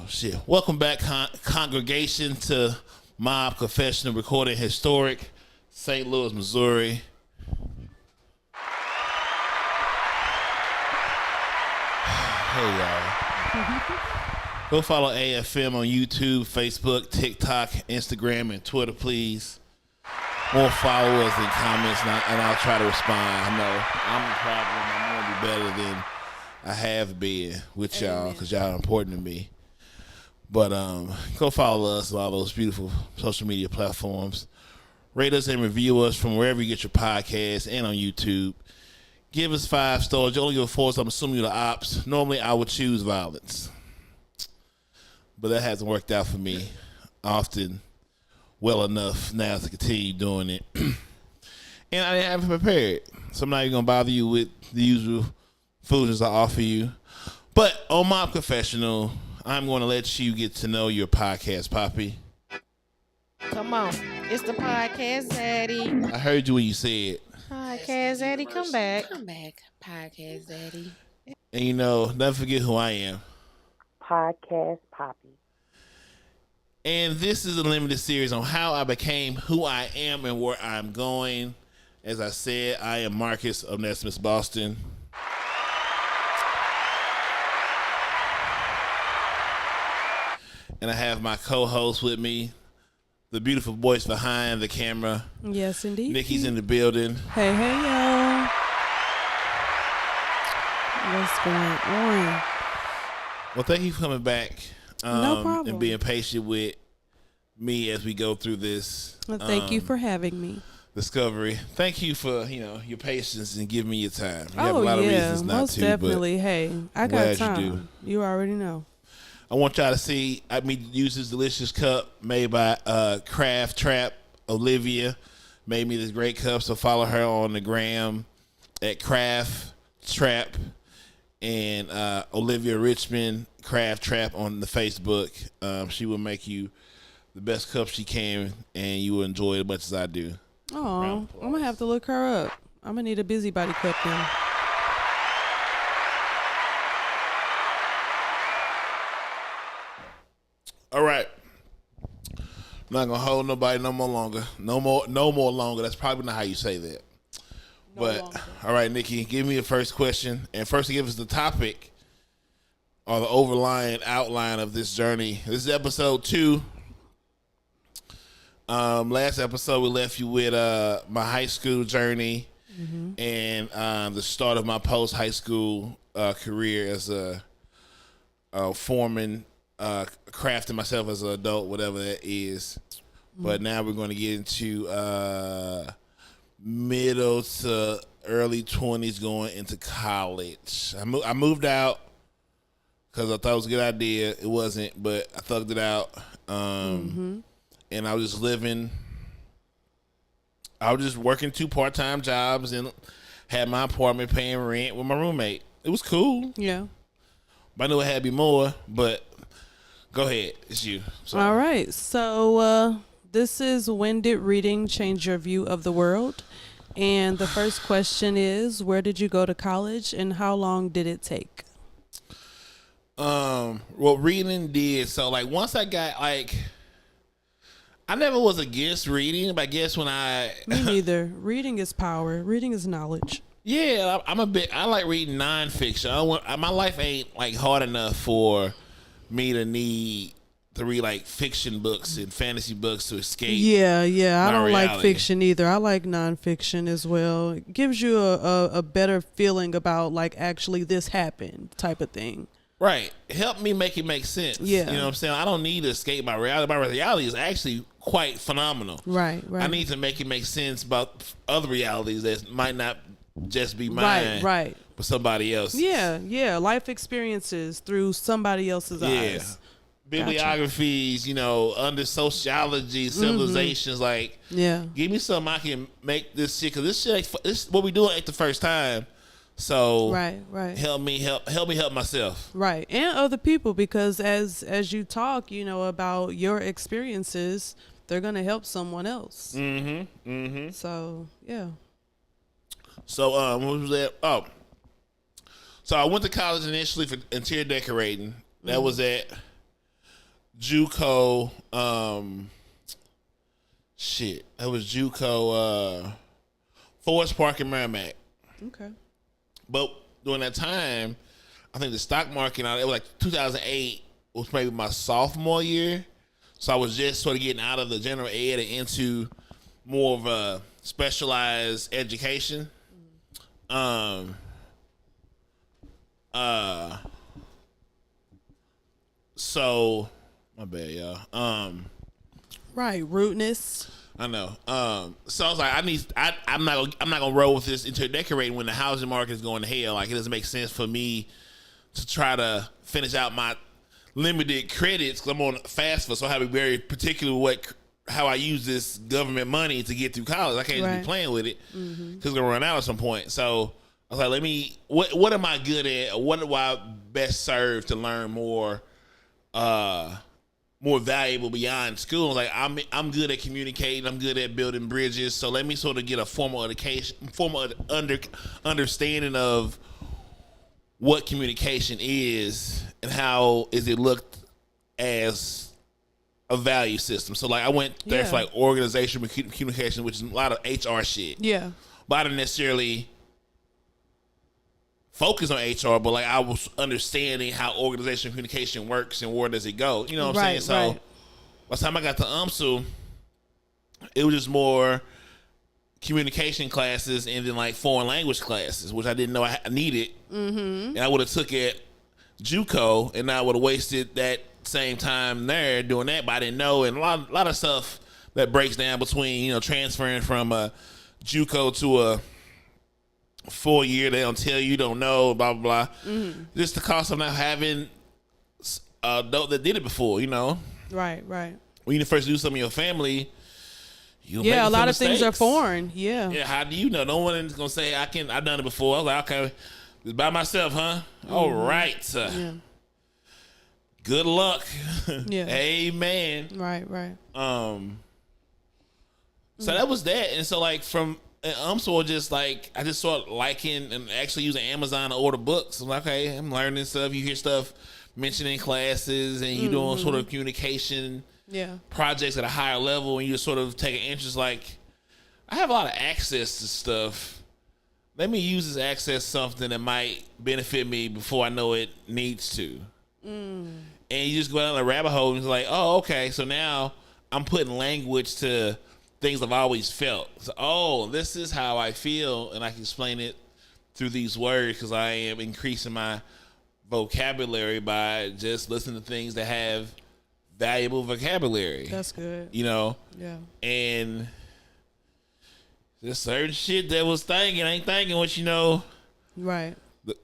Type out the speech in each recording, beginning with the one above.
Shit. Welcome back, congregation, to M.O.B. Confessional, recording historic St. Louis, Missouri. Hey, y'all. Go follow AFM on YouTube, Facebook, TikTok, Instagram, and Twitter, please. More followers and comments, and I'll try to respond. I know I'm the problem. I'm going to be better than I have been with y'all because y'all are important to me. But go follow us on all those beautiful social media platforms. Rate us and review us from wherever you get your podcasts and on YouTube. Give us 5 stars. You only give 4, so I'm assuming you're the ops. Normally, I would choose violence. But that hasn't worked out for me often well enough now to continue doing it. And I haven't prepared. So I'm not even going to bother you with the usual foolishness I offer you. But on M.O.B. Confessional, I'm going to let you get to know your podcast, Poppy. Come on. It's the Podcast Daddy. I heard you when you said. Podcast Daddy, come back. Come back, Podcast Daddy. And never forget who I am. Podcast Poppy. And this is a limited series on how I became who I am and where I'm going. As I said, I am Marcus of Nesmith, Boston. And I have my co-host with me, the beautiful voice behind the camera. Yes, indeed. Nikki's in the building. Hey, y'all. What's going on? Well, thank you for coming back. No problem. And being patient with me as we go through this. Well, thank you for having me. Discovery. Thank you for, your patience and giving me your time. You Oh, have a lot yeah, of reasons not most to, definitely. but Hey, I I'm got glad time. you do. You already know. I want y'all to see me use this delicious cup made by Craft Trap. Olivia made me this great cup, so follow her on the gram at Craft Trap and Olivia Richmond Craft Trap on the Facebook. She will make you the best cup she can, and you will enjoy it as much as I do. Oh, I'm going to have to look her up. I'm going to need a busybody cup then. All right. I'm not gonna hold nobody no more longer. No more longer. That's probably not how you say that. All right, Nikki, give me the first question. And first, give us the topic or the overlying outline of this journey. This is episode 2. Last episode, we left you with my high school journey and the start of my post-high school career as a foreman, crafting myself as an adult, whatever that is. But now we're going to get into middle to early 20s going into college. I moved out because I thought it was a good idea. It wasn't, but I thugged it out. And I was just living. I was just working 2 part-time jobs and had my apartment paying rent with my roommate. It was cool. Yeah. But I knew it had to be more, but go ahead. It's you. Sorry. All right. So this is, when did reading change your view of the world? And the first question is, where did you go to college and how long did it take? Well, reading did. So, once I got, I never was against reading, but I guess when Me neither. Reading is power. Reading is knowledge. Yeah, I like reading nonfiction. My life ain't, hard enough for me to need to read, fiction books and fantasy books to escape. Yeah. I don't reality. like fiction either. I like nonfiction as well. It gives you a better feeling about, actually this happened type of thing. Right. Help me make it make sense. Yeah. You know what I'm saying? I don't need to escape my reality. My reality is actually quite phenomenal. Right. I need to make it make sense about other realities that might not just be mine. Right. But somebody else. Yeah. Life experiences through somebody else's eyes. Bibliographies, under sociology, civilizations, give me something I can make this shit, because this what we doing ain't the first time. So right. help me help myself. Right. And other people, because as you talk, about your experiences, they're gonna help someone else. So yeah. So what was that? Oh. So I went to college initially for interior decorating. That was at JUCO. That was JUCO. Forest Park and Merrimack. Okay. But during that time, I think the stock market, it was like 2008 was maybe my sophomore year. So I was just sort of getting out of the general ed and into more of a specialized education. So my bad, y'all. Right, rudeness. I know. So I was like, I'm not gonna roll with this interior decorating when the housing market is going to hell. Like, it doesn't make sense for me to try to finish out my limited credits because I'm on FAFSA, so I have to be very particular with how I use this government money to get through college. I can't just be playing with it because it's gonna run out at some point. So I was like, what am I good at? What do I best serve to learn more valuable beyond school? Like, I'm good at communicating. I'm good at building bridges. So let me sort of get a formal understanding of what communication is and how is it looked as a value system. So like, I went there for like organizational communication, which is a lot of HR shit. Yeah. But I didn't necessarily focus on HR, but like, I was understanding how organizational communication works and where does it go. You know what I'm saying? So by the time I got to UMSL, it was just more communication classes and then like foreign language classes, which I didn't know I needed. And I would have took it JUCO and I would have wasted that same time there doing that, but I didn't know. And a lot of stuff that breaks down between, you know, transferring from a JUCO to a 4 year, they don't tell you, don't know, blah blah blah. Just the cost of not having adult that did it before, you know. Right. When you first do something in your family, you Yeah, a lot of mistakes. things are foreign. Yeah. Yeah, how do you know? No one is gonna say I've done it before. I was like, okay, it's by myself, huh? All right. Yeah. Good luck. Yeah. Amen. Right. So that was that, and so like from UMSL, just like I just started liking and actually using Amazon to order books. I'm like, okay, I'm learning stuff. You hear stuff mentioned in classes, and you doing sort of communication projects at a higher level, and you just sort of take an interest. Like, I have a lot of access to stuff. Let me use this access to something that might benefit me before I know it needs to. And you just go down a rabbit hole and it's like, oh, okay, so now I'm putting language to things I've always felt. So, oh, this is how I feel, and I can explain it through these words because I am increasing my vocabulary by just listening to things that have valuable vocabulary. That's good. You know? Yeah. And there's certain shit that was thinking ain't thinking what you know. Right.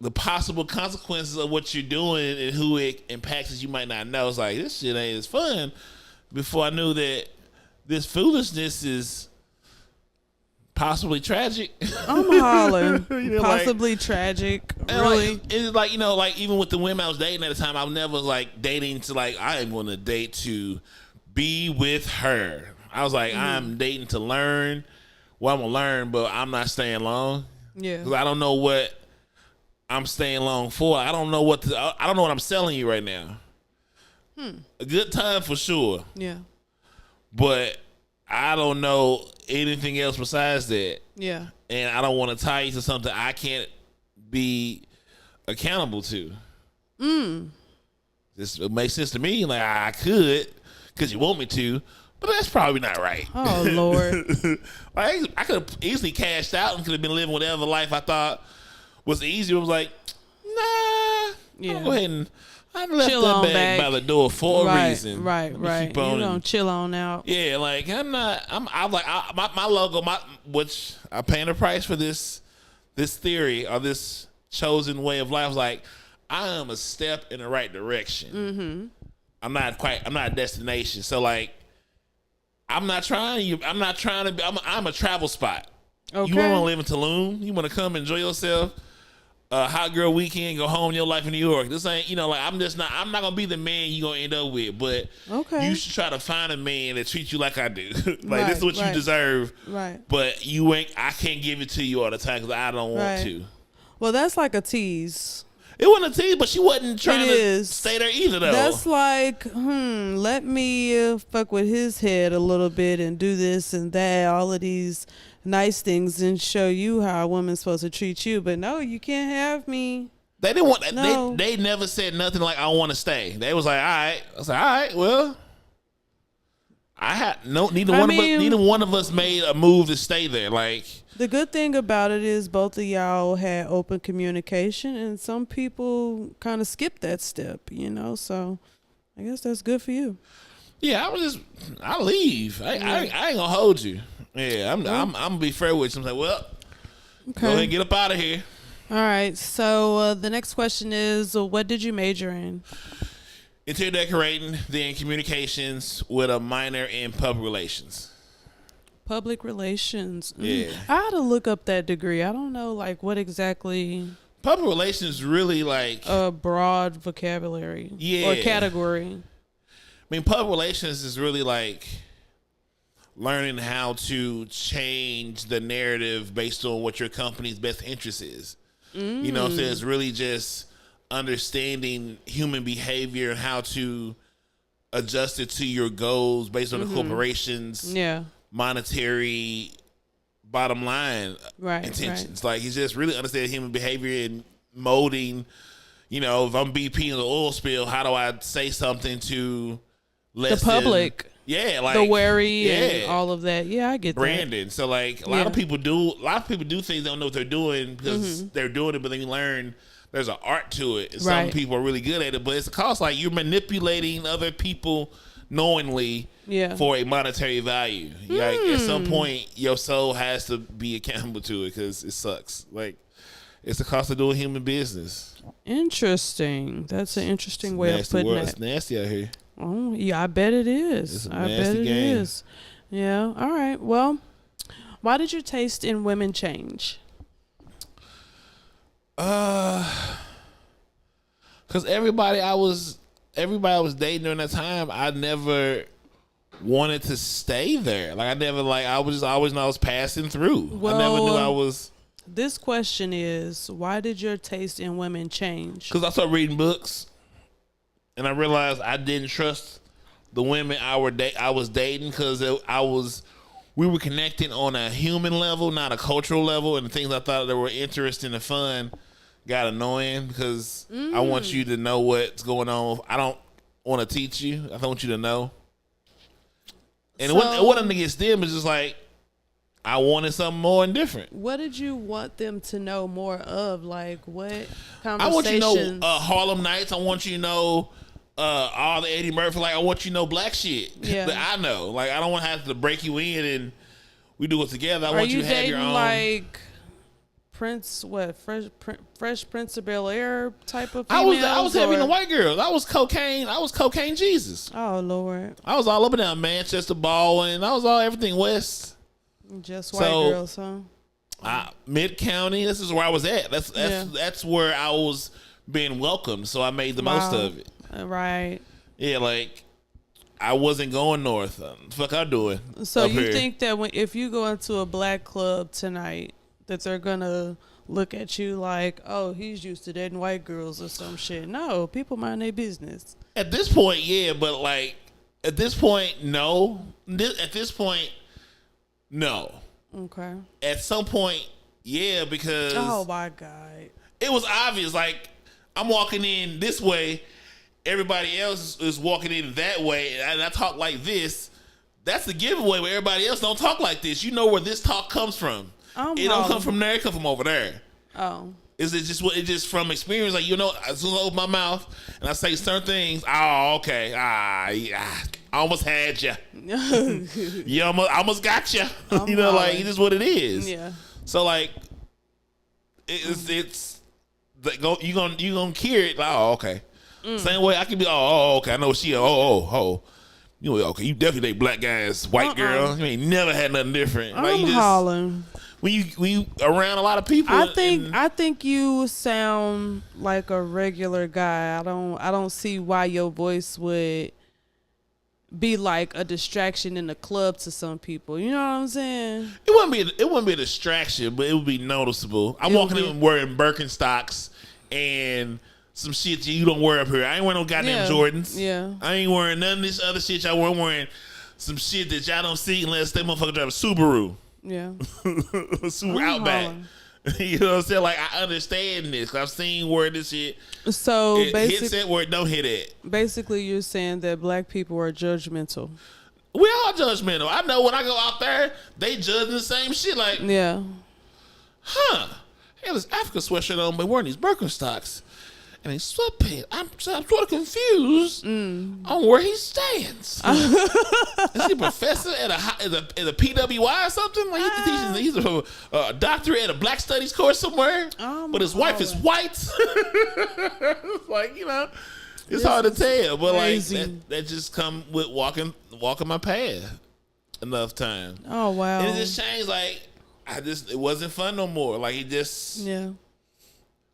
The possible consequences of what you're doing and who it impacts you might not know. It's like, this shit ain't as fun. Before I knew that this foolishness is possibly tragic. I'm hollering. You know, Possibly like, tragic. and Really. like, it's like, you know, like even with the women I was dating at the time, I was never like dating to like, I am going to date to be with her. I was like, I'm dating to learn. Well, I'm going to learn, but I'm not staying long. Yeah. Because I don't know what I'm staying long for. I don't know what I'm selling you right now. A good time for sure. Yeah. But I don't know anything else besides that. Yeah. And I don't want to tie you to something I can't be accountable to. This makes sense to me. Like, I could, because you want me to, but that's probably not right. Oh, Lord. Like, I could have easily cashed out and could have been living whatever life I thought was easy. I was like, nah. Yeah. I'll go ahead and I left Chill that on bag back. by the door for a reason. Right. Keep on You and- don't chill on out. Yeah, like I'm like my logo, which I paying a price for this theory or this chosen way of life. I was like, I am a step in the right direction. I'm not a destination. So like, I'm not trying to be. I'm a travel spot. Okay. You want to live in Tulum? You want to come enjoy yourself? Hot girl weekend, go home, your life in New York. This ain't, you know, like I'm not gonna be the man you gonna end up with, but you should try to find a man that treats you like I do. Like, this is what you deserve. Right. But I can't give it to you all the time because I don't want to. Well, that's like a tease. It wasn't a tease, but she wasn't trying It to is. stay there either, though. That's like, let me fuck with his head a little bit and do this and that, all of these nice things, and show you how a woman's supposed to treat you. But no, you can't have me. They didn't want. No. They never said nothing like I want to stay. They was like, all right. I was like, all right, well. I had neither one of us made a move to stay there. Like, the good thing about it is both of y'all had open communication, and some people kind of skip that step, so I guess that's good for you. yeah, I leave. I ain't gonna hold you. Yeah, I'm gonna be fair with you. I'm like, well, go ahead and get up out of here. All right, so the next question is, what did you major in? Interior decorating, then communications with a minor in public relations. Public relations. Yeah. I had to look up that degree. I don't know, like, what exactly. Public relations really like A broad vocabulary. Yeah. Or category. I mean, public relations is really like learning how to change the narrative based on what your company's best interest is. You know what I'm saying? It's really just understanding human behavior and how to adjust it to your goals based on the corporation's monetary bottom line intentions. Right. Like, it's just really understanding human behavior and molding. If I'm BP in the oil spill, how do I say something to less The public. like The wary and all of that. Yeah, I get branding. So like a lot of people do things, they don't know what they're doing because they're doing it, but then you learn there's an art to it. And some people are really good at it, but it's a cost. Like, you're manipulating other people knowingly for a monetary value. Like, at some point, your soul has to be accountable to it because it sucks. Like, it's the cost of doing human business. Interesting. That's an interesting way of putting it. It's nasty out here. Oh, yeah, I bet it is. It's a I bet nasty it game. is. Yeah. All right. Well, why did your taste in women change? Cause everybody I was dating during that time, I never wanted to stay there. Like, I was just always knew I was passing through. Well, I never knew I was. This question is, why did your taste in women change? Cause I started reading books, and I realized I didn't trust the women I was dating because we were connecting on a human level, not a cultural level, and the things I thought that were interesting and fun got annoying because I want you to know what's going on. I don't want to teach you. I want you to know. And it wasn't against them. It's just like I wanted something more and different. What did you want them to know more of? Like, what conversations? I want you to know Harlem Nights. I want you to know all the Eddie Murphy. Like, I want you to know black shit that I know. Like, I don't want to have to break you in and we do it together. I want you to have your own. Like Fresh Prince of Bel-Air type of females? I was having the white girls. I was cocaine Jesus. Oh Lord. I was all up and down Manchester, Baldwin. I was all everything west. Just white girls, huh? Mid County. This is where I was at. That's where I was being welcomed. So I made the most of it. Right. Yeah, like I wasn't going north. Fuck, I'm doing. So you think that if you go into a black club tonight, that they're gonna look at you like, oh, he's used to dating white girls or some shit? No, people mind their business. At this point, yeah, but like at this point, no. At this point, no. Okay. At some point, yeah, because oh my God, it was obvious. Like, I'm walking in this way, everybody else is walking in that way, and I talk like this. That's the giveaway where everybody else don't talk like this. You know where this talk comes from. It don't come from there. It come from over there. Oh. Is it just from experience? Like, as soon as I open my mouth and I say certain things, oh, okay. Yeah. I almost had you. You almost got you. Like, it's just what it is. Yeah. So, like, it's you gonna hear it. Like, oh, okay. Same way I can be, okay. I know she, okay, you definitely date black guys, white girl. You ain't never had nothing different. Like, I'm hollering. When you around a lot of people, I think you sound like a regular guy. I don't see why your voice would be like a distraction in the club to some people. You know what I'm saying? It wouldn't be a distraction, but it would be noticeable. I'm walking in wearing Birkenstocks and some shit that you don't wear up here. I ain't wearing no goddamn Jordans. Yeah. I ain't wearing none of this other shit y'all wearing. I'm wearing some shit that y'all don't see unless that motherfucker drive a Subaru. Yeah. Subaru Outback. You know what I'm saying? Like, I understand this. 'Cause I've seen where this shit it hits it where it don't hit it. Basically, you're saying that black people are judgmental. We all judgmental. I know when I go out there, they judging the same shit. Like, Yeah. He had this Africa sweatshirt on, but wearing these Birkenstocks and these sweatpants. I'm sort of confused on where he stands. Is he a professor at a PWI or something? Like he's a doctorate at a Black Studies course somewhere, but his wife is white. Like, you know, it's hard to tell. But crazy. Like that just come with walking my path enough time. Oh wow! And it just changed. Like it wasn't fun no more. Like it just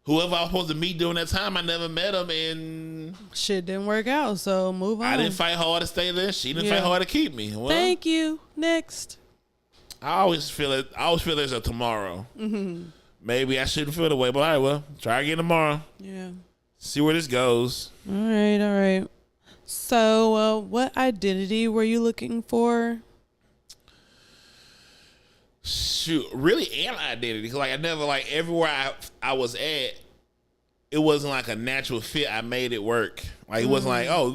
whoever I was supposed to meet during that time, I never met him, and shit didn't work out. So move on. I didn't fight hard to stay there. She didn't fight hard to keep me. Well, thank you. Next. I always feel it. I always feel there's a tomorrow. Mm-hmm. Maybe I shouldn't feel the way, but all right, well, try again tomorrow. Yeah. See where this goes. All right. So, what identity were you looking for? Shoot, really an identity. Like I never, like everywhere I was at, it wasn't like a natural fit. I made it work. Like it wasn't like, oh,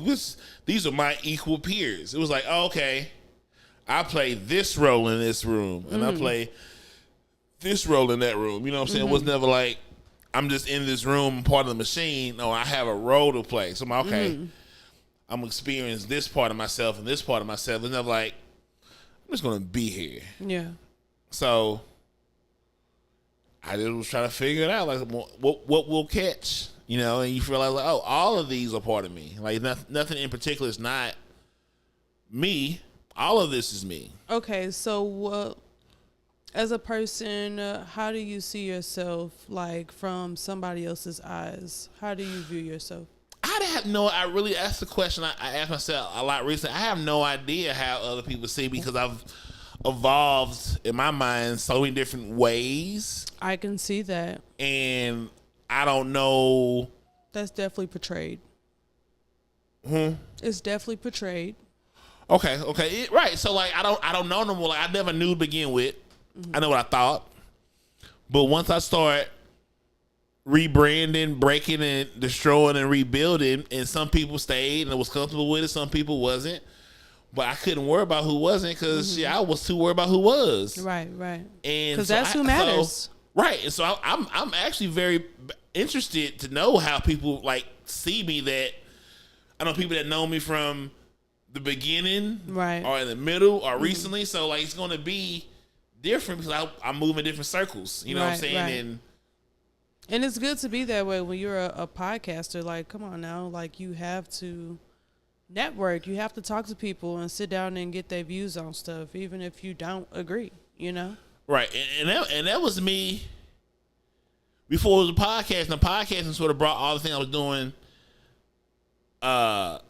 these are my equal peers. It was like, oh, okay, I play this role in this room, and I play this role in that room. You know what I'm saying? It was never like I'm just in this room, part of the machine. No, I have a role to play. So I'm like, okay, I'm experiencing this part of myself and this part of myself. It's never like I'm just gonna be here. Yeah. So I just was trying to figure it out, like what we'll catch, you know, and you realize like, oh, all of these are part of me. Like nothing in particular is not me. All of this is me. Okay, so as a person, how do you see yourself, like from somebody else's eyes? How do you view yourself? I really asked the question I asked myself a lot recently. I have no idea how other people see me because I've evolved in my mind so many different ways. I can see that. And I don't know. That's definitely portrayed. It's definitely portrayed. Okay. Right. So like I don't know no more. Like I never knew to begin with. I know what I thought. But once I start rebranding, breaking and destroying and rebuilding, and some people stayed and was comfortable with it, some people wasn't. But I couldn't worry about who wasn't because I was too worried about who was. Right. And because that's who matters. Right. And so I'm actually very interested to know how people like see me. That I know people that know me from the beginning, right, or in the middle, or recently. So like it's going to be different because I move in different circles. You know what I'm saying? Right. And it's good to be that way when you're a podcaster. Like, come on now, like you have to network. You have to talk to people and sit down and get their views on stuff, even if you don't agree, you know? Right. And that was me before it was a podcast. And the podcasting sort of brought all the things I was doing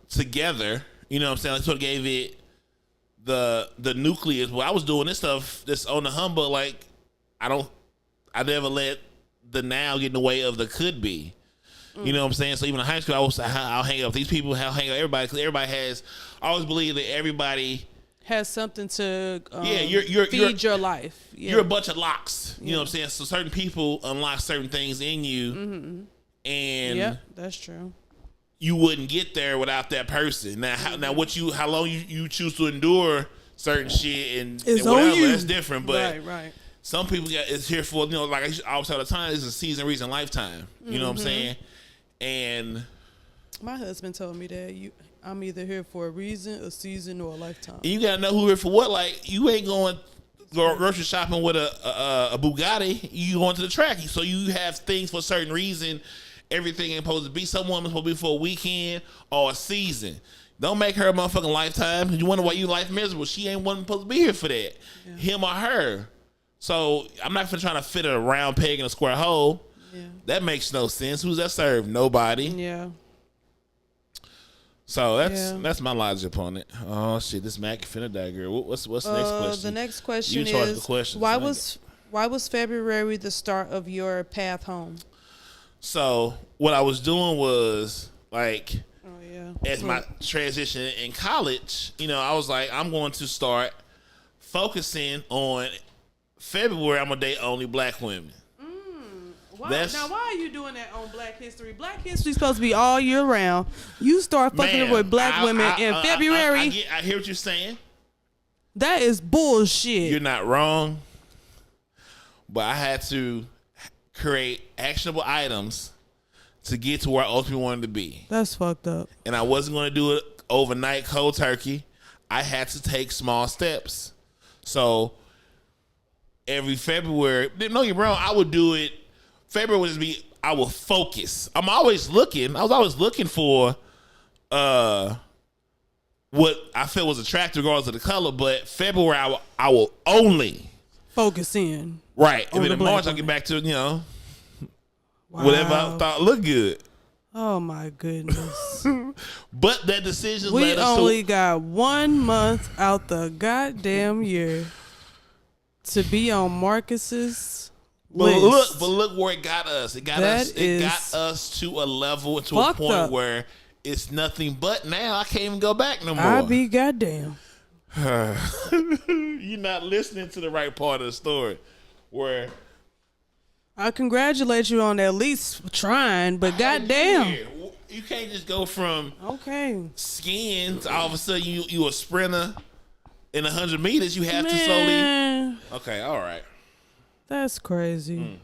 together. You know what I'm saying? I sort of gave it the nucleus. Well, I was doing this stuff that's on the humble. Like, I never let the now get in the way of the could be. You know what I'm saying? So even in high school, I'll hang out with these people, I'll hang out with everybody, because everybody has, I always believe that everybody has something to feed your life. Yeah. You're a bunch of locks. You know what I'm saying? So certain people unlock certain things in you. And yeah, that's true. You wouldn't get there without that person. Now, how long you choose to endure certain shit and whatever, that's different. But right. Some people it's here for, like I always tell the time, it's a season, reason, lifetime. You know what I'm saying? And my husband told me that I'm either here for a reason, a season, or a lifetime. And you gotta know who here for what. Like, you ain't going grocery shopping with a Bugatti. You going to the track. So you have things for a certain reason. Everything ain't supposed to be. Some woman's supposed to be for a weekend or a season. Don't make her a motherfucking lifetime. You wonder why you life miserable. She ain't one supposed to be here for that. Yeah. Him or her. So I'm not trying to fit a round peg in a square hole. Yeah. That makes no sense. Who's that serve? Nobody. Yeah. So that's my logic on it. Oh shit, this Mac finna die, girl. What's the next question? The next question is why was February the start of your path home? So what I was doing was like, Oh yeah. as my transition in college, I was like, I'm going to start focusing on February. I'm gonna date only black women. Why are you doing that on Black History? Black History is supposed to be all year round. You start fucking with black women in February. I hear what you're saying. That is bullshit. You're not wrong. But I had to create actionable items to get to where I ultimately wanted to be. That's fucked up. And I wasn't going to do it overnight cold turkey. I had to take small steps. So every February, no, you're wrong. I would do it. February would just be, I will focus. I was always looking for what I felt was attractive regardless of the color, but February I will only focus in. Right. On And then in March I'll get back to, whatever I thought looked good. Oh my goodness. But that decision we led us only got 1 month out the goddamn year to be on Marcus's list. But look where it got us. It got us to a level, to a point up. where it's nothing but now. I can't even go back no more. I be goddamn. You're not listening to the right part of the story. Where I congratulate you on at least trying, but goddamn. You can't just go from skiing to all of a sudden you a sprinter in 100 meters. You have to slowly. Okay, all right. That's crazy.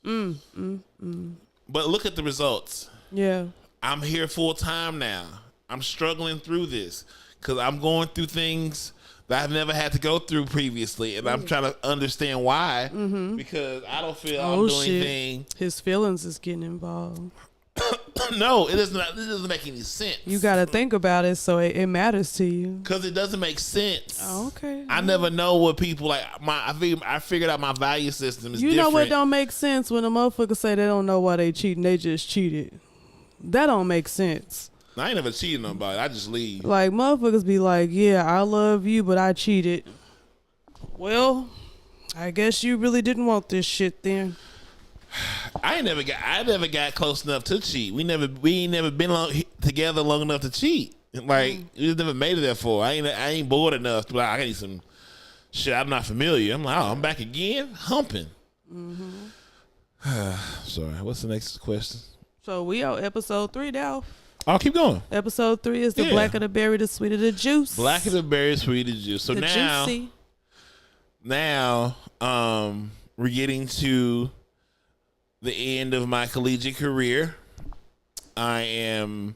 But look at the results. Yeah. I'm here full time now. I'm struggling through this because I'm going through things that I've never had to go through previously, and I'm trying to understand why. Because I don't feel I'm doing anything. His feelings is getting involved. No, it doesn't. This doesn't make any sense. You got to think about it so it matters to you. Because it doesn't make sense. Oh, okay. I never know what people like. I figured out my value system is different. You know what don't make sense when a motherfucker say they don't know why they cheating, they just cheated. That don't make sense. I ain't never cheated on nobody. I just leave. Like motherfuckers be like, yeah, I love you, but I cheated. Well, I guess you really didn't want this shit then. I never got close enough to cheat. We ain't never been together long enough to cheat. Like we just never made it that far. I ain't bored enough to be like, I need some shit I'm not familiar. I'm like, oh, I'm back again, humping. Sorry. What's the next question? So we on episode 3 now. I'll keep going. Episode 3 is the blacker the berry, the sweeter the juice. Blacker the berry, sweeter the juice. So the juicy. Now, we're getting to the end of my collegiate career. I am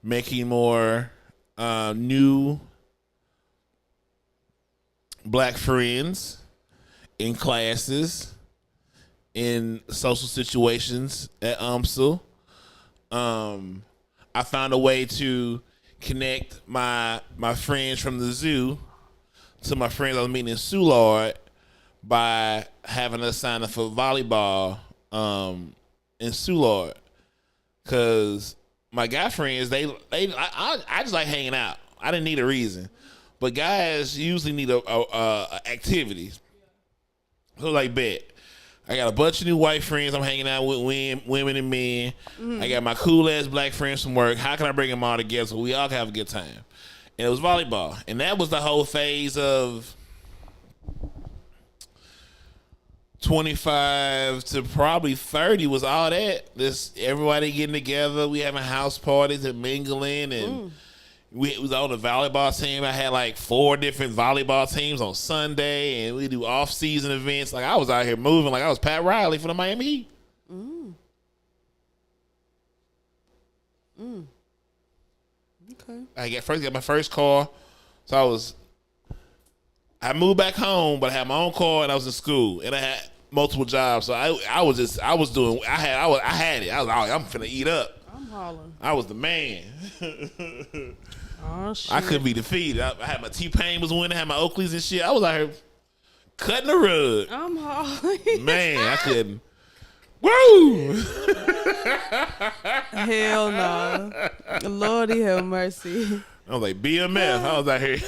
making more new black friends in classes, in social situations at UMSL. I found a way to connect my friends from the zoo to my friends I was meeting in Soulard by having us sign up for volleyball in Soulard. Cause my guy friends, I just like hanging out. I didn't need a reason, but guys usually need a activity. So like, bet. I got a bunch of new white friends I'm hanging out with, women and men. I got my cool ass black friends from work. How can I bring them all together so we all can have a good time? And it was volleyball, and that was the whole phase of 25 to probably 30 was all that. This everybody getting together. We having house parties and mingling, and we was on the volleyball team. I had like 4 different volleyball teams on Sunday, and we do off-season events. Like I was out here moving like I was Pat Riley for the Miami Heat. Okay. I got my first car, so I moved back home, but I had my own car and I was in school and I had multiple jobs. So I had it. I was I'm finna eat up. I'm hollering. I was the man. Oh shit. I couldn't be defeated. I had my T-Pain was winning, I had my Oakleys and shit. I was out here cutting the rug. I'm hollering. Man, I couldn't. Woo! Hell no. Lordy have mercy. I was like, BMF. I was out here.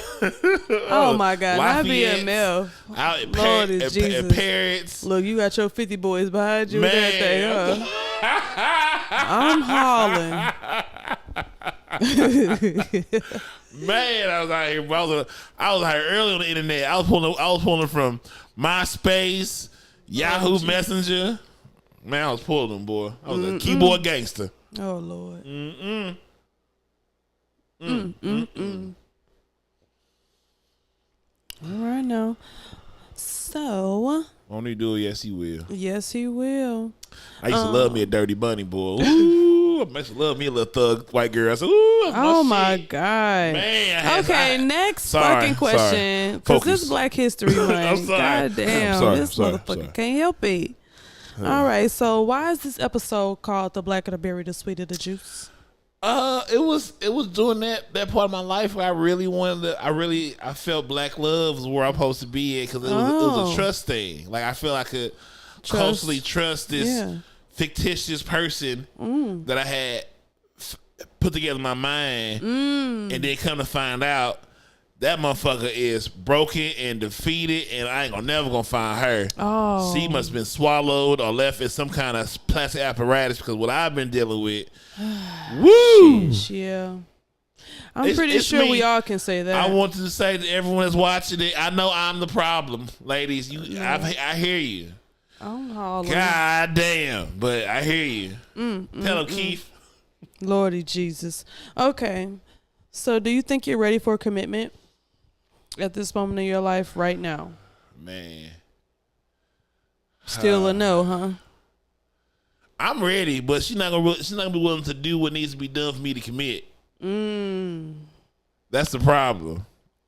Oh my God, not Lafayette, BMF. Out at Lord is Jesus. Parrots. Look, you got your 50 boys behind you with Man. that thing, huh? I'm hollering. Man, I was out here. I was out here early on the internet. I was pulling from MySpace, Yahoo Messenger. Man, I was pulling them, boy. I was a keyboard gangster. Oh Lord. All right now. So. Won't he do it? Yes, he will. Yes, he will. I used to love me a dirty bunny, boy. Ooh, I used to love me a little thug white girl. I said, ooh, that's Oh my shit. God. Man. Okay, next fucking question. Because this is Black History Month. I'm sorry. God damn. I'm sorry. This motherfucker Sorry. can't help it. All right, so why is this episode called The Blacker the Berry, the Sweeter the Juice? It was doing that part of my life where I really wanted to. I felt black love was where I'm supposed to be at because it was a trust thing. Like I feel I could constantly trust this fictitious person that I had put together in my mind, and then come to find out that motherfucker is broken and defeated, and I ain't never gonna find her. Oh, She must have been swallowed or left in some kind of plastic apparatus because what I've been dealing with. Woo! yeah. I'm pretty sure me. we all can say that. I wanted to say to everyone that's watching it, I know I'm the problem, ladies. I hear you. I'm hollering. God damn, but I hear you. Tell him, Keith. Lordy Jesus. Okay. So do you think you're ready for commitment at this moment in your life right now? Man. Still a no, huh? I'm ready, but she's not gonna be willing to do what needs to be done for me to commit. That's the problem.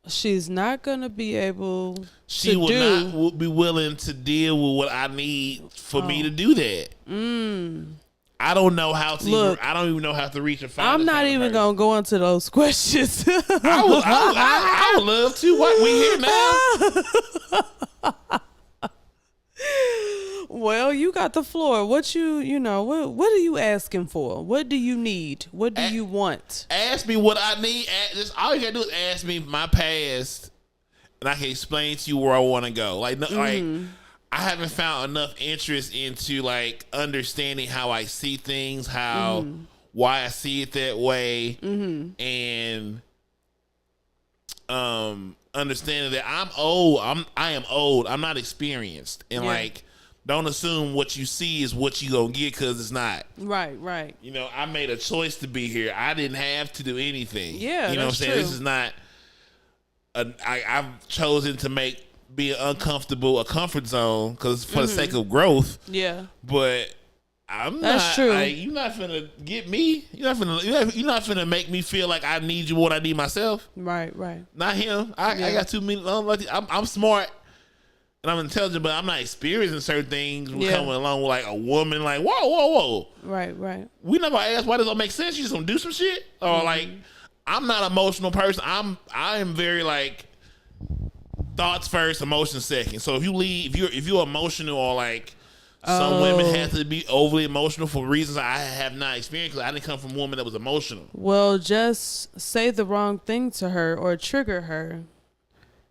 She's not gonna be able She will not be willing to deal with what I need for me to do that. I don't know how to. Look, I don't even know how to reach and find. I'm not even gonna go into those questions. I would love to. What we here now? Well, you got the floor. What what are you asking for? What do you need? What do you want? Ask me what I need. Just all you gotta do is ask me my past, and I can explain to you where I want to go. Like I haven't found enough interest into like understanding how I see things, why I see it that way, and understanding that I'm old. I am old. I'm not experienced, and like don't assume what you see is what you gonna get because it's not. Right. You know, I made a choice to be here. I didn't have to do anything. Yeah, you know that's what I'm saying. true. This is not. I've chosen to be uncomfortable a comfort zone because for the sake of growth. Yeah, but That's true. You're not finna get me. You're not finna make me feel like I need you more than I need myself. Right. Not him. I got too many. I'm smart and I'm intelligent, but I'm not experiencing certain things coming along with like a woman. Like whoa. Right. We never ask why does it make sense. You just gonna do some shit or like I'm not an emotional person. I am very like thoughts first, emotions second. So if you leave, if you're emotional or like. Some women have to be overly emotional for reasons I have not experienced because I didn't come from a woman that was emotional. Well, just say the wrong thing to her or trigger her,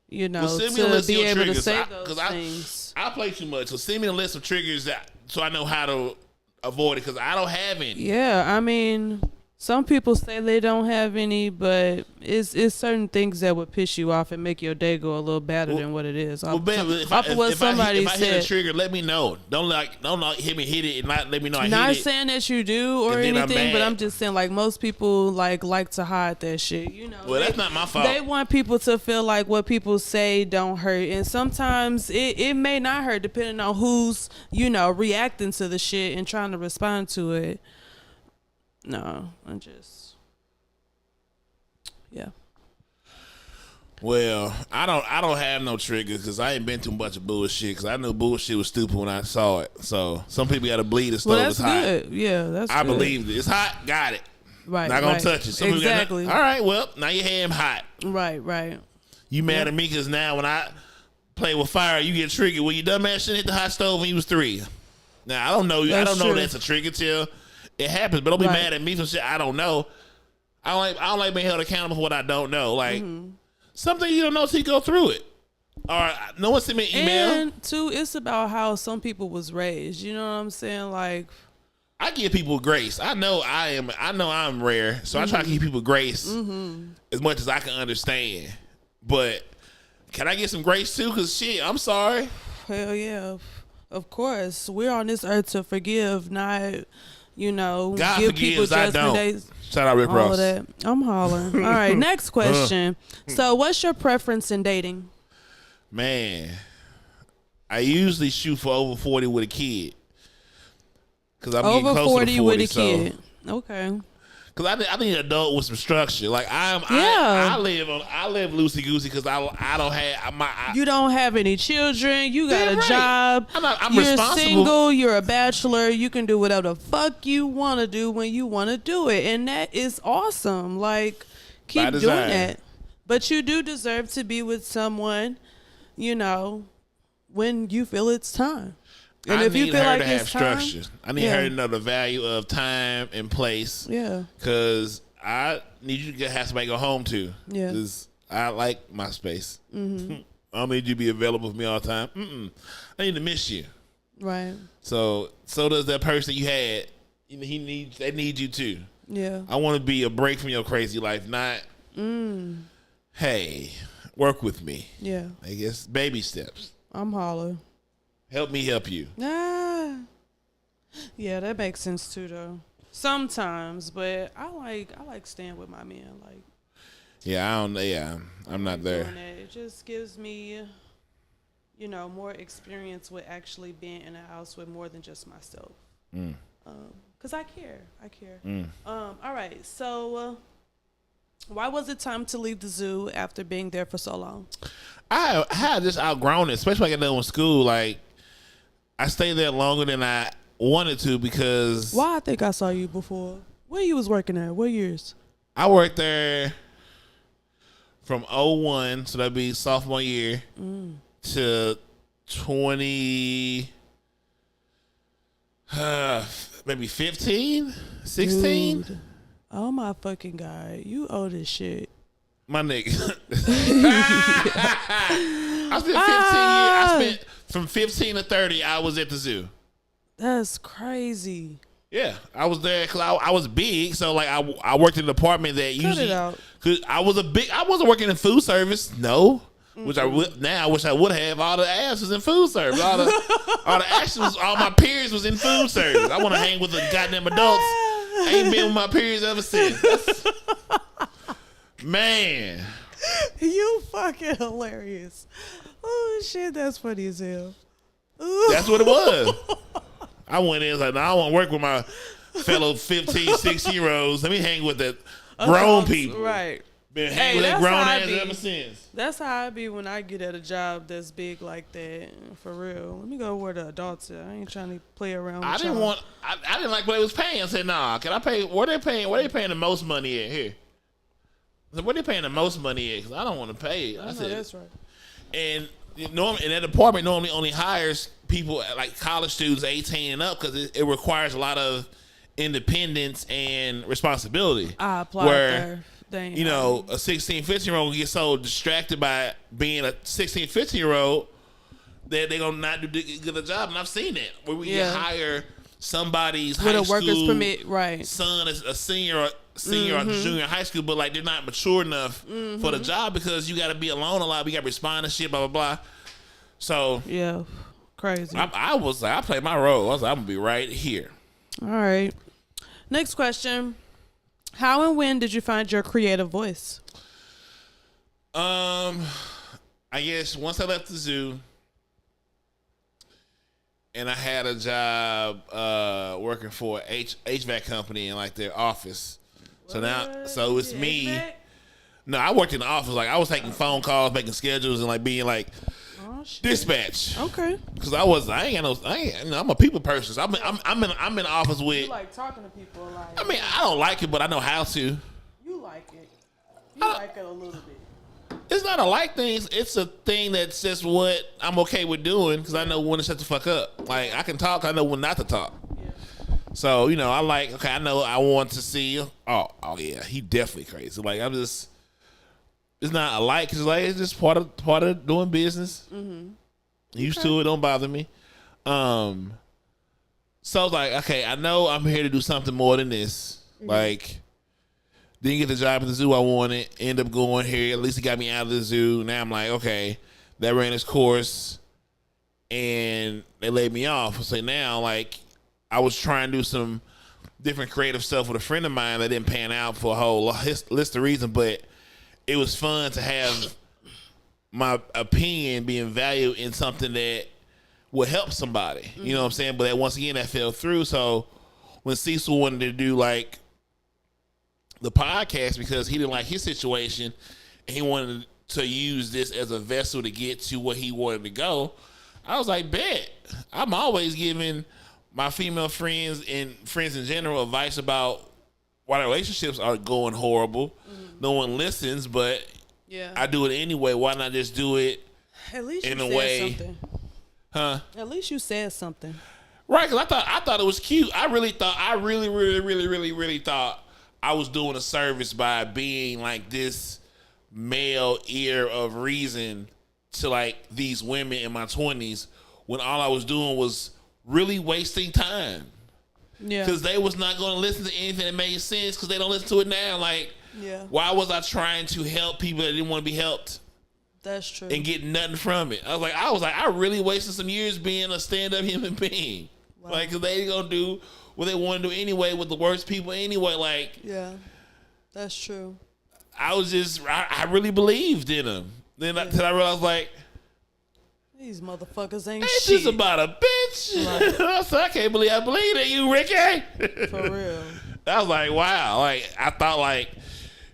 to be able to say those things. I play too much, so send me a list of triggers so I know how to avoid it because I don't have any. Yeah, I mean, some people say they don't have any, but it's certain things that would piss you off and make your day go a little better than what it is. If I hit a trigger, let me know. Don't hit it and not let me know I hit it. Not saying that you do or anything, but I'm just saying like most people like to hide that shit. Well, that's not my fault. They want people to feel like what people say don't hurt, and sometimes it may not hurt depending on who's reacting to the shit and trying to respond to it. No, Well, I don't have no triggers because I ain't been through a bunch of bullshit because I knew bullshit was stupid when I saw it. So some people got to believe the stove is hot. Good. Yeah, that's I good. believed it. It's hot. Got it. Right. Not gonna touch it. Some people Exactly. all right. Well, now your hand hot. Right. You mad at me because now when I play with fire, you get triggered. Well, you dumbass shit hit the hot stove when you was 3. Now I don't know. I don't know that's a trigger till it happens. But don't be mad at me for shit I don't know. I don't like being held accountable for what I don't know. Like something you don't know till you go through it. Or no one sent me an email. And two, it's about how some people was raised. You know what I'm saying? Like, I give people grace. I know I'm rare, so I try to give people grace as much as I can understand. But can I get some grace too? Cause shit, I'm sorry. hell yeah. Of course. We're on this earth to forgive, not, God give people forgives, I judgment don't. days. Shout out Rick All Ross. of that. I'm hollering. All right, next question. So what's your preference in dating? Man, I usually shoot for over 40 with a kid. Cause I'm getting Over closer 40 to 40 with a kid. Okay. Cause I need an adult with some structure. Like Yeah. I live loosey goosey because I don't have You don't have any children. You got Damn a right. job. I'm you're responsible. single. You're a bachelor. You can do whatever the fuck you want to do when you want to do it. And that is awesome. Like, keep By doing design. that. But you do deserve to be with someone, when you feel it's time. And I if you need feel her like to have it's time, structure. I need her to know the value of time and place. Yeah. Cause I need you to have somebody to go home to. Yeah. Cause I like my space. I don't need you to be available for me all the time. I need to miss you. Right. So does that person you had. They need you too. Yeah. I want to be a break from your crazy life, not. Hey, work with me. Yeah. I guess baby steps. I'm holler. Help me help you. Ah. Yeah, that makes sense too though. Sometimes, but I like staying with my man. Like, Yeah, I'm not there. doing that. It just gives me, more experience with actually being in a house with more than just myself. Cause I care. All right. So, why was it time to leave the zoo after being there for so long? I had just outgrown it, especially when I got done with school. Like, I stayed there longer than I wanted to because Why? I think I saw you before. Where you was working at? What years? I worked there from 01, so that'd be sophomore year, to 20, maybe 15, 16. Dude. Oh my fucking God. You old as shit. My nigga. I spent 15 years. I spent from 15 to 30, I was at the zoo. That's crazy. Yeah, I was there because I was big, so like I worked in a department that usually it out. Cause I wasn't working in food service, no. Which I would now. I wish I would have. All the ass was in food service. All the action was. All my peers was in food service. I want to hang with the goddamn adults. I ain't been with my peers ever since. Man, You fucking hilarious. Oh shit, that's funny as hell. that's what it was. I went in and was like, no, I want to work with my fellow 15, 16-year-olds. Let me hang with the grown people. Right. Been hanging with that that's grown how I ass be. ever since. That's how I be when I get at a job that's big like that. For real. Let me go where the adults are. I ain't trying to play around with I didn't like what they was paying. I said, nah, can I pay? Where they paying the most money at here? I said, where they paying the most money at? Because I don't want to pay. I know said, that's right. And normally, and that department normally only hires people like college students 18 and up because it requires a lot of independence and responsibility. I applied there. Dang, A 16, 15-year-old get so distracted by being a 16, 15-year-old that they're going to not do good a job. And I've seen it where we hire somebody's with high a worker's school permit, right? son is a senior or junior in high school, but like they're not mature enough for the job because you got to be alone a lot. We got to respond to shit, blah, blah, blah. So Yeah. Crazy. I was like, I played my role. I was like, I'm going to be right here. All right. Next question. How and when did you find your creative voice? I guess once I left the zoo and I had a job working for a HVAC company in like their office. So it's me. HVAC? No, I worked in the office. Like I was taking phone calls, making schedules, and like being like dispatch. Okay. Because I'm a people person. So I'm in the office with. You like talking to people. Like, I mean, I don't like it, but I know how to. you like it. You like it a little bit. It's not a like thing. It's a thing that's just what I'm okay with doing because I know when to shut the fuck up. Like I can talk, I know when not to talk. Yeah. So, you know, I know I want to see. Oh yeah, he definitely crazy. Like, it's not a like. It's just part of doing business. Mm-hmm. Used to it, don't bother me. So I was like, okay, I know I'm here to do something more than this. Mm-hmm. Like, didn't get the job at the zoo I wanted. End up going here. At least it got me out of the zoo. Now I'm like, okay, that ran its course, and they laid me off. So now, like, I was trying to do some different creative stuff with a friend of mine that didn't pan out for a whole list of reasons, but it was fun to have my opinion being valued in something that would help somebody. Mm-hmm. You know what I'm saying? But that, once again, that fell through. So when Cecil wanted to do like the podcast because he didn't like his situation and he wanted to use this as a vessel to get to where he wanted to go, I was like, bet. I'm always giving my female friends and friends in general advice about why their relationships are going horrible. Mm-hmm. No one listens, but yeah, I do it anyway. Why not just do it at least in you a said way? Something. Huh? At least you said something. Right, because I thought it was cute. I really thought I was doing a service by being like this male ear of reason to like these women in my 20s when all I was doing was really wasting time. Yeah. Because they was not going to listen to anything that made sense because they don't listen to it now. Like, yeah, why was I trying to help people that didn't want to be helped? That's true. And get nothing from it. I was like, I really wasted some years being a stand-up human being. Wow. Like, because they ain't going to do what they want to do anyway with the worst people anyway. Like, yeah, that's true. I really believed in them. Then until I realized, like, these motherfuckers ain't it's shit. Just about a bitch. Like, so I can't believe I believe in you, Ricky. For real. I was like, wow. Like, I thought, like,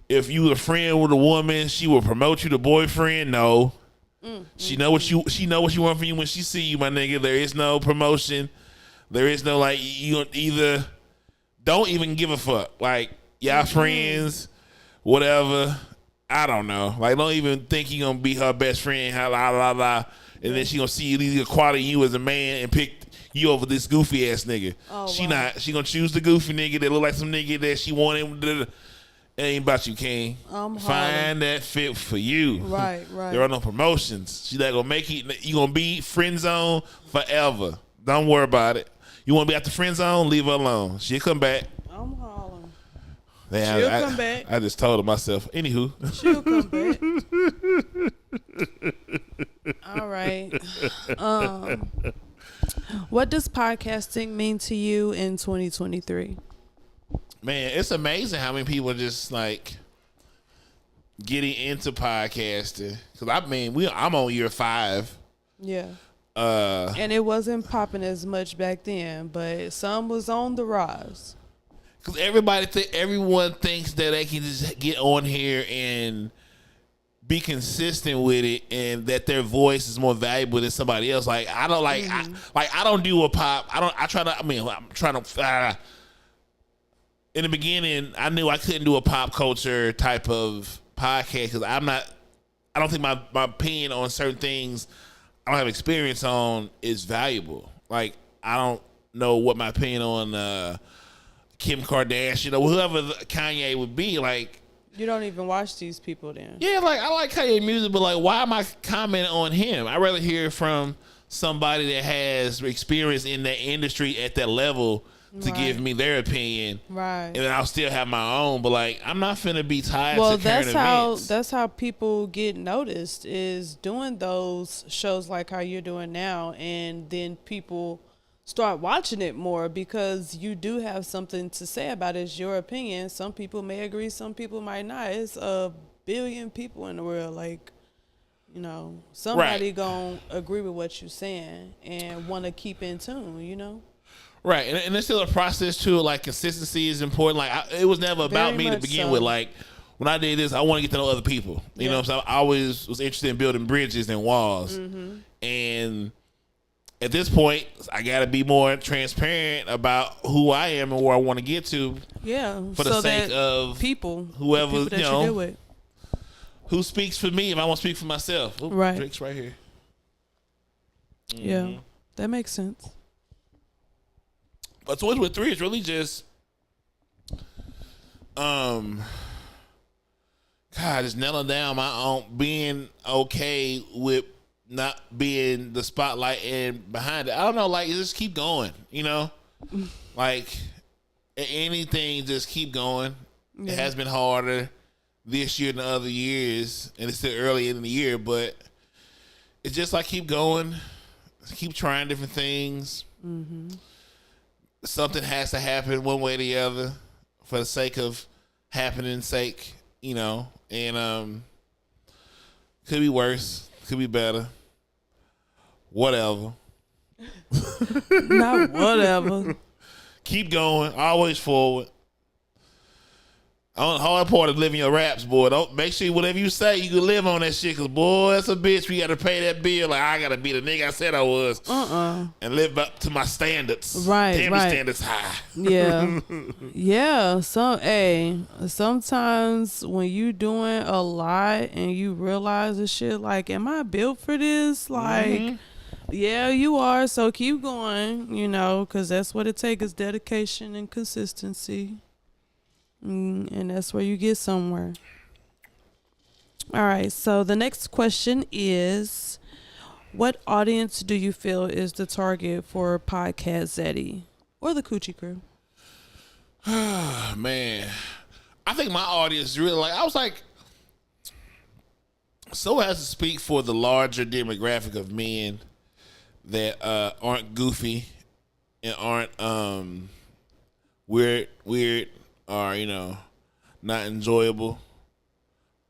if you were a friend with a woman, she would promote you to boyfriend. No. She know what you want from you when she see you, my nigga. There is no promotion. There is no, like, you either don't even give a fuck. Like, y'all friends, whatever. I don't know. Like, don't even think you gonna be her best friend. La la la. And then she gonna see the quality of you as a man and pick you over this goofy ass nigga. Oh, she not. She gonna choose the goofy nigga that look like some nigga that she wanted. It ain't about you, King. Find that fit for you. Right. There are no promotions. She not gonna make it. You gonna be friend zone forever. Don't worry about it. You wanna be out the friend zone? Leave her alone. She'll come back. I'm hollering. Man, she'll come back. I just told her myself. Anywho. She'll come back. All right. What does podcasting mean to you in 2023? Man, it's amazing how many people are just like getting into podcasting. Because I'm on year 5. Yeah. And it wasn't popping as much back then, but some was on the rise. Because everyone thinks that they can just get on here and be consistent with it, and that their voice is more valuable than somebody else. Like, I don't like, I don't do a pop. I'm trying to. In the beginning, I knew I couldn't do a pop culture type of podcast because I don't think my opinion on certain things I don't have experience on is valuable. Like, I don't know what my opinion on Kim Kardashian or whoever Kanye would be. Like, you don't even watch these people then. Yeah, like, I like Kanye music, but like, why am I commenting on him? I'd rather hear from somebody that has experience in that industry at that level to give me their opinion. Right. And then I'll still have my own, but like, I'm not finna be tied to current events. That's how people get noticed, is doing those shows like how you're doing now, and then people start watching it more because you do have something to say about it. It's your opinion. Some people may agree, some people might not. It's 1 billion people in the world. Like, you know, somebody gonna agree with what you're saying and want to keep in tune, you know? Right. And there's still a process to it. Like, consistency is important. Like, it was never about me to begin with. Like, when I did this, I want to get to know other people. You know what I'm saying? I always was interested in building bridges and walls. Mm-hmm. And at this point, I got to be more transparent about who I am and where I want to get to. Yeah. For the sake of whoever, that you deal with. Who speaks for me if I want to speak for myself. Ooh, right. Drake's right here. Mm-hmm. Yeah. That makes sense. But 2023 is really just, just nailing down my own, being okay with not being the spotlight and behind it. I don't know, like, just keep going, you know? Like, anything, just keep going. Yeah. It has been harder this year than other years, and it's still early in the year, but it's just like keep going, keep trying different things. Mm-hmm. Something has to happen one way or the other for the sake of happening's sake, you know, and could be worse, could be better, whatever. Not whatever. Keep going, always forward. The hard part is living your raps, boy. Don't make sure whatever you say, you can live on that shit. Cause boy, that's a bitch. We got to pay that bill. Like I gotta be the nigga I said I was, and live up to my standards. Right, damn, right. Standards high. Yeah, yeah. Sometimes when you doing a lot and you realize the shit, like, am I built for this? Like, yeah, you are. So keep going. You know, cause that's what it takes is dedication and consistency. And that's where you get somewhere. All right. So the next question is, what audience do you feel is the target for Podcast Zeddy or the Coochie Crew? Man, I think my audience really I was like, so has to speak for the larger demographic of men that aren't goofy and aren't weird or, you know, not enjoyable.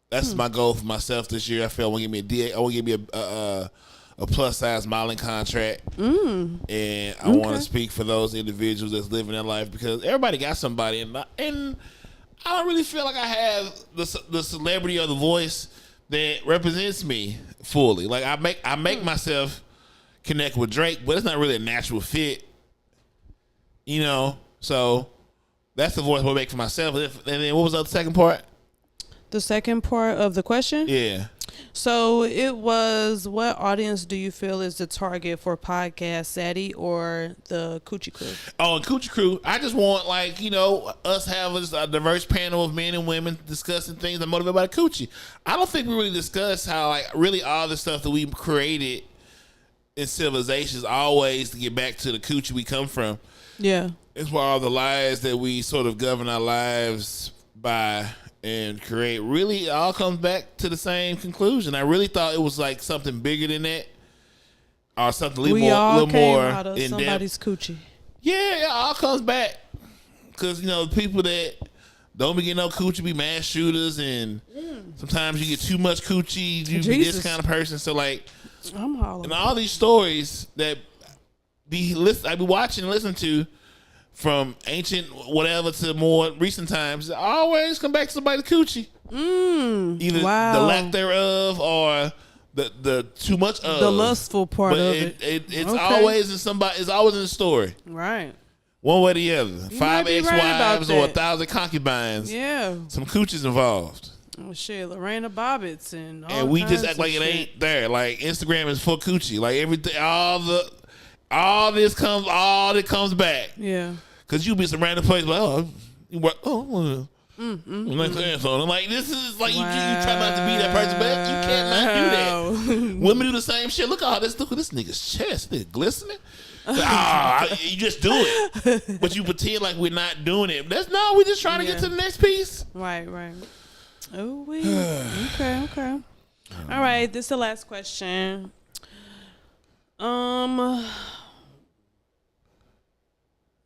That's my goal for myself this year. I feel I want to give me a plus size modeling contract, and I want to speak for those individuals that's living their life because everybody got somebody, and I don't really feel like I have the celebrity or the voice that represents me fully. Like I make myself connect with Drake, but it's not really a natural fit, you know. So that's the voice I make for myself. And then what was the second part? The second part of the question? Yeah. So it was, what audience do you feel is the target for Podcast Zeddy or the Coochie Crew? Oh, Coochie Crew. I just want, like, you know, us having a diverse panel of men and women discussing things that motivate by the coochie. I don't think we really discuss how, like, really all the stuff that we created in civilizations always to get back to the coochie we come from. Yeah. It's why all the lies that we sort of govern our lives by and create really all comes back to the same conclusion. I really thought it was like something bigger than that, or something a little more out of in somebody's depth. coochie. Yeah, it all comes back because, you know, people that don't be getting no coochie be mass shooters, and sometimes you get too much coochie, you be this kind of person. So like, I'm hollering. And all these stories that I be watching and listening to, from ancient whatever to more recent times, always come back to somebody's coochie. Either the lack thereof or the too much of. The lustful part of it. It's always in somebody. It's always in the story. Right. One way or the other. 5 ex-wives or 1,000 concubines. Yeah. Some coochies involved. Oh shit, Lorena Bobbitt's and all and we kinds just act like it ain't there. Like Instagram is for coochie. Like everything, all this comes back. Yeah. Cause you be some random place like, like this is like you try not to be that person, but you can't not do that. Women do the same shit. Look at this nigga's chest, it's glistening. You just do it, but you pretend like we're not doing it. We just trying to get to the next piece. Right. Oh, okay. All right, this is the last question.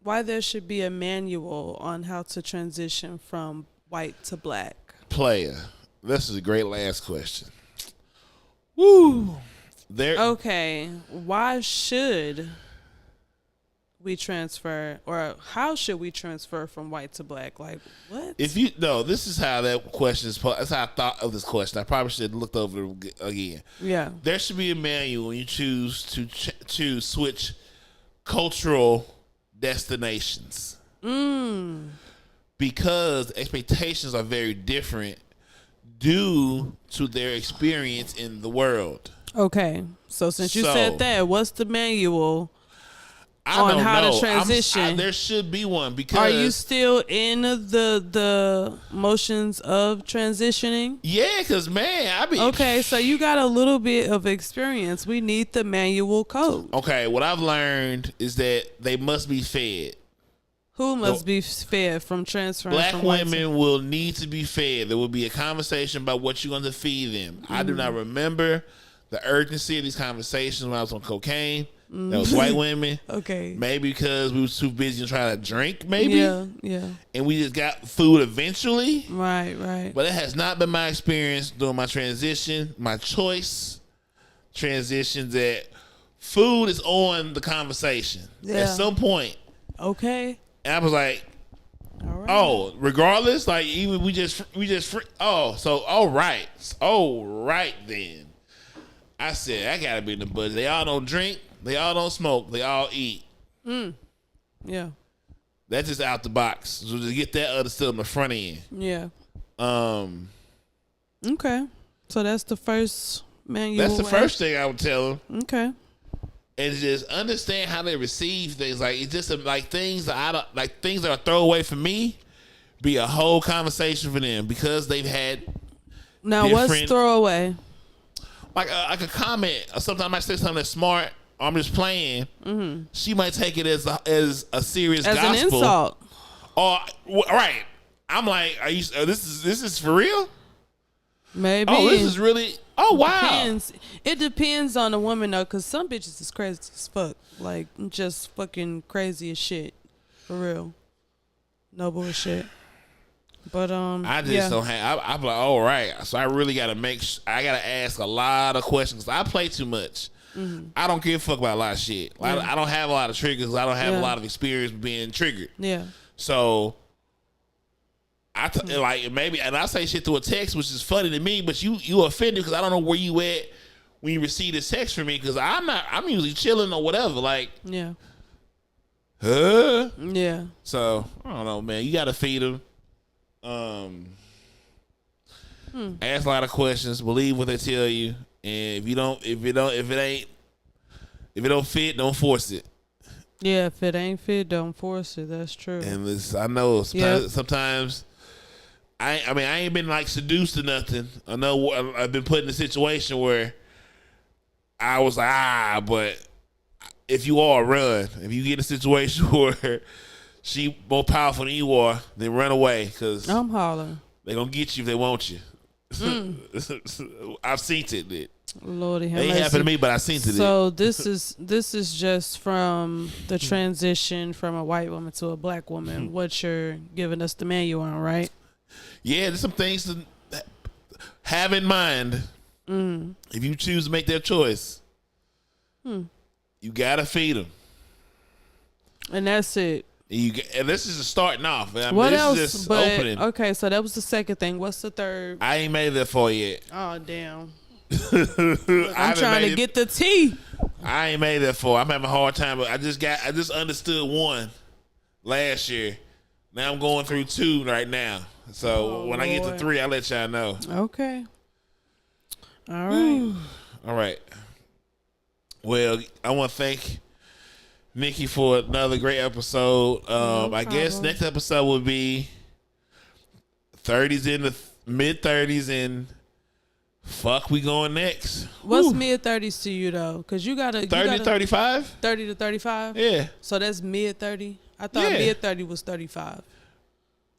Why there should be a manual on how to transition from white to black? Player, this is a great last question. Woo. Okay, why should we transfer, or how should we transfer from white to black? Like, what? This is how that question is. That's how I thought of this question. I probably should have looked over it again. Yeah. There should be a manual when you choose to switch cultural destinations. Because expectations are very different due to their experience in the world. Okay. So since you said that, what's the manual? I on don't how know. to transition. There should be one because Are you still in the motions of transitioning? yeah, because man, I be Okay, so you got a little bit of experience. We need the manual code. okay. What I've learned is that they must be fed. Who must be fed from transferring? Black from white women will need to be fed. There will be a conversation about what you're going to feed them. I do not remember the urgency of these conversations when I was on cocaine. That was white women. Okay. Maybe because we was too busy trying to drink, maybe. Yeah. And we just got food eventually. Right. But it has not been my experience during my transition, my choice transition, that food is on the conversation. Yeah. At some point. Okay. And I was like, All right. oh, regardless, like even we just all right then. I said, I gotta be in the budget. They all don't drink, they all don't smoke, they all eat. Yeah. That's just out the box. So to get that other stuff in the front end. Yeah. Okay. So that's the first manual. That's the first thing I would tell them. Okay. And just understand how they receive things. Like it's just like things that things that are throwaway for me be a whole conversation for them because they've had Now what's throwaway? Like a comment, or sometimes I might say something that's smart, or I'm just playing. Mm-hmm. She might take it as a serious as gospel. an insult. Or right, I'm like, are you? This is for real? Maybe. Oh, this is really. Oh wow. Depends. It depends on the woman though, because some bitches is crazy as fuck, like just fucking crazy as shit, for real. No bullshit. But I just don't have. I'm like, all right. So I really gotta I gotta ask a lot of questions. I play too much. Mm-hmm. I don't give a fuck about a lot of shit. Yeah. I don't have a lot of triggers. I don't have a lot of experience being triggered. Yeah. So like maybe, and I say shit through a text, which is funny to me, but you offended because I don't know where you at when you receive this text from me because I'm usually chilling or whatever. Like yeah. Huh? Yeah. So I don't know, man. You gotta feed them. Ask a lot of questions. Believe what they tell you, and if it don't fit, don't force it. Yeah, if it ain't fit, don't force it. That's true. And I know sometimes I ain't been like seduced or nothing. I know I've been put in a situation where I was like, but if you are, run. If you get in a situation where she more powerful than you are, then run away because I'm hollering. They gonna get you if they want you. I've seen it. Lordy, it ain't happened to me, but I've seen it. So this is just from the transition from a white woman to a black woman. What you're giving us the manual on, right? Yeah, there's some things to have in mind if you choose to make that choice. You gotta feed them, and that's it. And this is just starting off. What this else? Is just opening. opening. Okay, so that was the second thing. What's the third? I ain't made that for yet. Oh damn! I'm trying to get the tea. I ain't made that for. I'm having a hard time, but I just understood one last year. Now I'm going through two right now. So when I get to three, I'll let y'all know. Okay. All right. All right. Well, I want to thank Nikki for another great episode. I guess next episode will be 30s in the mid 30s and fuck we going next. What's mid 30s to you though? Because you gotta 30 to 35. 30 to 35. Yeah. So that's mid 30. I thought mid 30 was 35.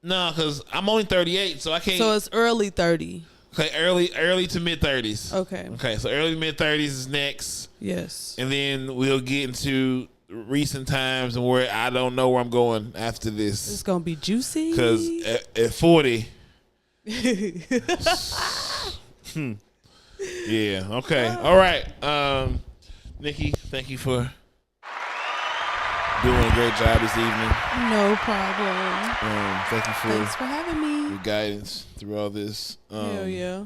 No, because I'm only 38, so I can't. So it's early 30. Okay, early to mid 30s. Okay. Okay, so early mid 30s is next. Yes. And then we'll get into recent times and where I don't know where I'm going after this. It's gonna be juicy. Because at 40. Yeah. Okay. All right. Nikki, thank you for doing a great job this evening. No problem. Thanks for having me. Your guidance through all this. Hell yeah.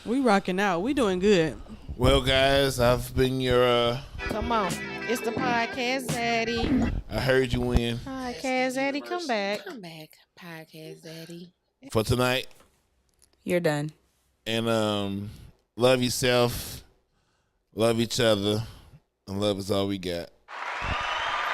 We rocking out. We doing good. Well, guys, I've been your. Come on, it's the podcast daddy. I heard you win. Podcast daddy, come back. Come back, podcast daddy. For tonight. You're done. And love yourself, love each other, and love is all we got.